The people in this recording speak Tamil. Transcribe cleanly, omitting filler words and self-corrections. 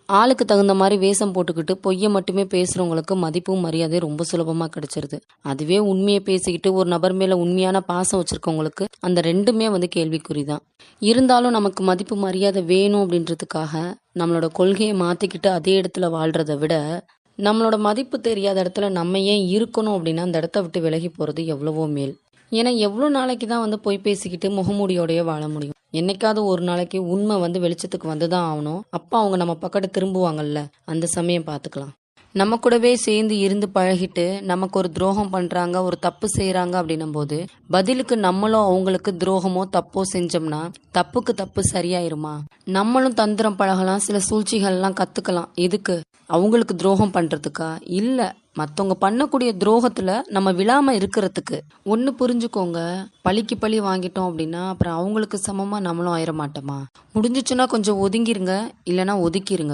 ஆளுக்கு தகுந்த மாதிரி வேஷம் போட்டுக்கிட்டு பொய்யை மட்டுமே பேசுறவங்களுக்கு மதிப்பும் மரியாதை ரொம்ப சுலபமா கிடைச்சிருது. அதுவே உண்மையை பேசிக்கிட்டு ஒரு நபர் மேல உண்மையான பாசம் வச்சிருக்கவங்களுக்கு அந்த ரெண்டுமே கேள்விக்குறிதான். இருந்தாலும் நமக்கு மதிப்பு மரியாதை வேணும் அப்படின்றதுக்காக நம்மளோட கொள்கையை மாத்திக்கிட்டு அதே இடத்துல வாழ்றதை விட, நம்மளோட மதிப்பு தெரியாத இடத்துல நம்ம ஏன் இருக்கணும் அப்படின்னா அந்த இடத்த விட்டு விலகி போறது எவ்வளவோ மேல். ஏன்னா எவ்வளோ நாளைக்கு தான் பொய் பேசிக்கிட்டு முகமூடியோடய வாழ முடியும். என்னைக்காவது ஒரு நாளைக்கு உண்மை வெளிச்சத்துக்கு வந்துதான் ஆகணும். அப்போ அவங்க நம்ம பக்கத்து திரும்புவாங்கல்ல, அந்த சமயம் பார்த்துக்கலாம். நம்ம கூடவே சேர்ந்து இருந்து பழகிட்டு நமக்கு ஒரு துரோகம் பண்றாங்க, ஒரு தப்பு செய்யறாங்க அப்படின்னும் போது பதிலுக்கு நம்மளும் அவங்களுக்கு துரோகமோ தப்போ செஞ்சோம்னா தப்புக்கு தப்பு சரியாயிருமா? நம்மளும் தந்திரம் பழகலாம், சில சூழ்ச்சிகள்லாம் கத்துக்கலாம். எதுக்கு? அவங்களுக்கு துரோகம் பண்றதுக்கா? இல்ல, மத்தவங்க பண்ணக்கூடிய துரோகத்துல நம்ம விழாம இருக்கிறதுக்கு. ஒண்ணு புரிஞ்சுக்கோங்க, பழிக்கு பழி வாங்கிட்டோம் அப்படின்னா அப்புறம் அவங்களுக்கு சமமா நம்மளும் ஆயிட மாட்டோமா? முடிஞ்சிச்சுன்னா கொஞ்சம் ஒதுங்கிருங்க, இல்லைன்னா ஒதுக்கிருங்க.